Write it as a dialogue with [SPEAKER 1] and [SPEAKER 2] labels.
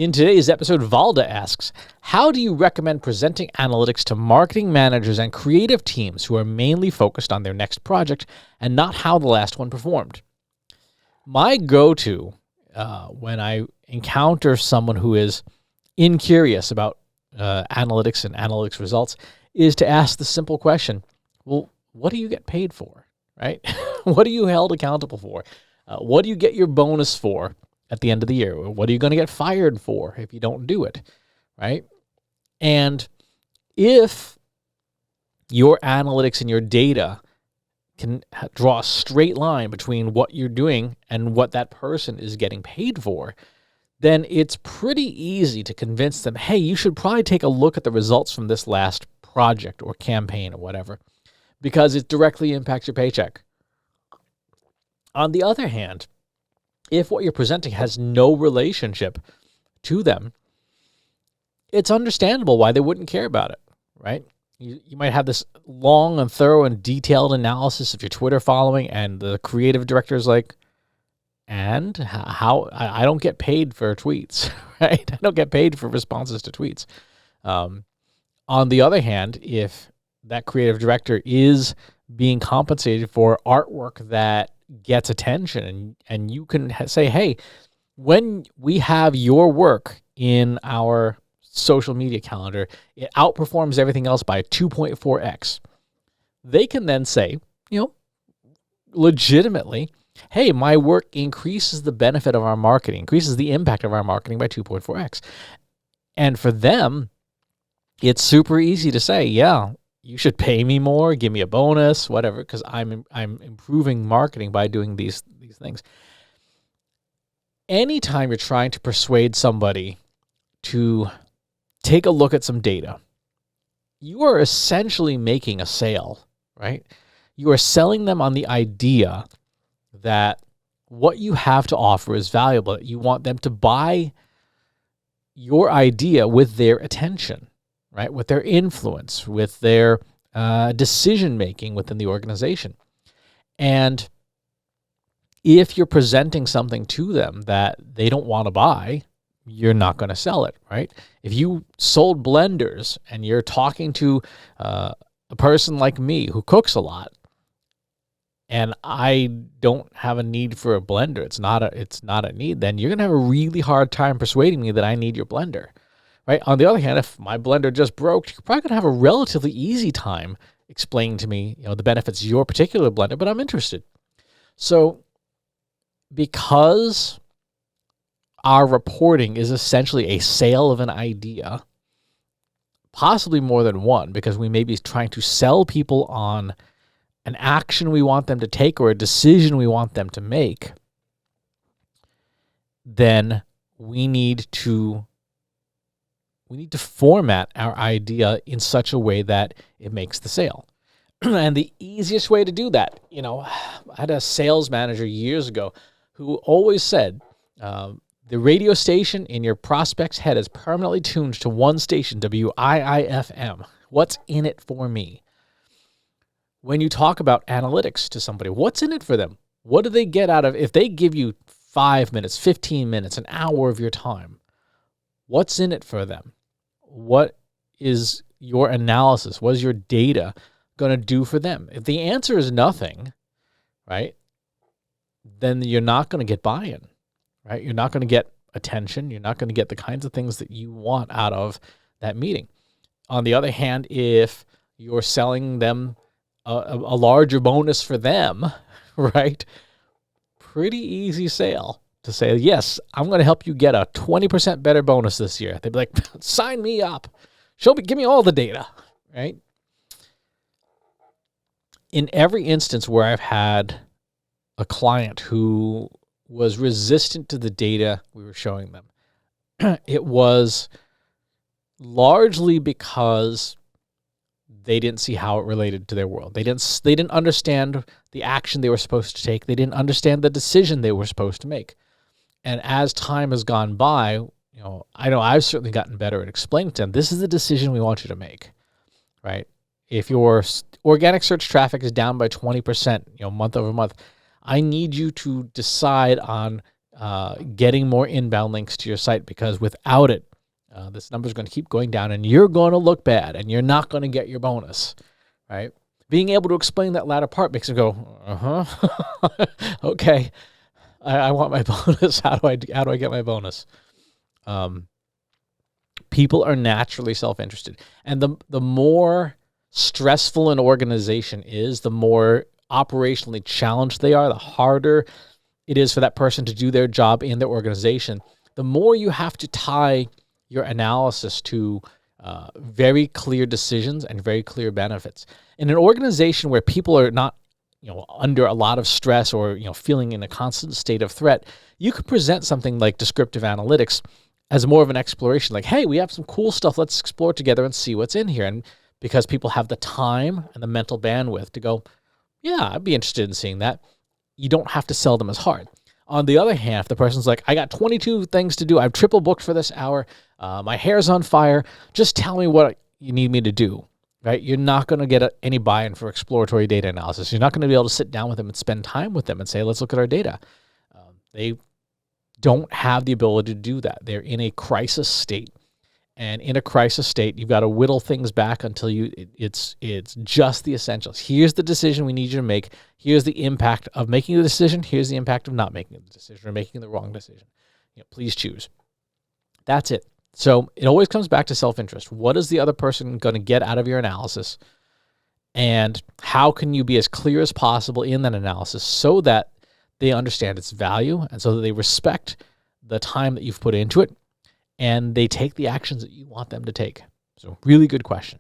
[SPEAKER 1] In today's episode, Valda asks, how do you recommend presenting analytics to marketing managers and creative teams who are mainly focused on their next project and not how the last one performed? My go-to when I encounter someone who is incurious about analytics and analytics results is to ask the simple question, well, what do you get paid for, right? What are you held accountable for? What do you get your bonus for at the end of the year? What are you going to get fired for if you don't do it, right? And if your analytics and your data can draw a straight line between what you're doing and what that person is getting paid for, then it's pretty easy to convince them, hey, you should probably take a look at the results from this last project or campaign or whatever, because it directly impacts your paycheck. On the other hand, if what you're presenting has no relationship to them, it's understandable why they wouldn't care about it, right? You might have this long and thorough and detailed analysis of your Twitter following, and the creative director is like, and how I don't get paid for tweets, right? I don't get paid for responses to tweets. On the other hand, if that creative director is being compensated for artwork that gets attention, and you can say, hey, when we have your work in our social media calendar, it outperforms everything else by 2.4x. They can then say, legitimately, hey, my work increases the benefit of our marketing, increases the impact of our marketing by 2.4x. And for them, it's super easy to say, yeah, you should pay me more, give me a bonus, whatever, because I'm improving marketing by doing these things. Anytime you're trying to persuade somebody to take a look at some data, you are essentially making a sale, right? You are selling them on the idea that what you have to offer is valuable. You want them to buy your idea with their attention, right? With their influence, with their decision-making within the organization. And if you're presenting something to them that they don't want to buy, you're not going to sell it, right? If you sold blenders and you're talking to a person like me who cooks a lot, and I don't have a need for a blender, it's not a need, then you're going to have a really hard time persuading me that I need your blender. Right? On the other hand, if my blender just broke, you're probably going to have a relatively easy time explaining to me, the benefits of your particular blender, but I'm interested. So because our reporting is essentially a sale of an idea, possibly more than one, because we may be trying to sell people on an action we want them to take or a decision we want them to make, then we need to format our idea in such a way that it makes the sale. And the easiest way to do that, I had a sales manager years ago who always said, the radio station in your prospect's head is permanently tuned to one station, WIIFM. What's in it for me? When you talk about analytics to somebody, what's in it for them? What do they get out of, if they give you 5 minutes, 15 minutes, an hour of your time, what's in it for them? What is your analysis? What is your data going to do for them? If the answer is nothing, right, then you're not going to get buy-in, right? You're not going to get attention. You're not going to get the kinds of things that you want out of that meeting. On the other hand, if you're selling them a larger bonus for them, right, pretty easy sale to say, yes, I'm going to help you get a 20% better bonus this year. They'd be like, sign me up. Give me all the data, right? In every instance where I've had a client who was resistant to the data we were showing them, it was largely because they didn't see how it related to their world. They didn't understand the action they were supposed to take. They didn't understand the decision they were supposed to make. And as time has gone by, I know I've certainly gotten better at explaining to them, this is the decision we want you to make, right? If your organic search traffic is down by 20%, month over month, I need you to decide on getting more inbound links to your site, because without it, this number is going to keep going down and you're going to look bad and you're not going to get your bonus, right? Being able to explain that latter part makes them go, okay, I want my bonus. How do I get my bonus? People are naturally self-interested, and the more stressful an organization is, the more operationally challenged they are, the harder it is for that person to do their job in their organization, the more you have to tie your analysis to very clear decisions and very clear benefits. In an organization where people are not, under a lot of stress or, feeling in a constant state of threat, you could present something like descriptive analytics as more of an exploration, like, hey, we have some cool stuff. Let's explore together and see what's in here. And because people have the time and the mental bandwidth to go, yeah, I'd be interested in seeing that, you don't have to sell them as hard. On the other hand, if the person's like, I got 22 things to do, I've triple booked for this hour, my hair's on fire, just tell me what you need me to do, right? You're not going to get any buy-in for exploratory data analysis. You're not going to be able to sit down with them and spend time with them and say, let's look at our data. They don't have the ability to do that. They're in a crisis state. And in a crisis state, you've got to whittle things back until it's just the essentials. Here's the decision we need you to make. Here's the impact of making the decision. Here's the impact of not making the decision or making the wrong decision. Please choose. That's it. So it always comes back to self-interest. What is the other person going to get out of your analysis? And how can you be as clear as possible in that analysis so that they understand its value and so that they respect the time that you've put into it and they take the actions that you want them to take? So really good question.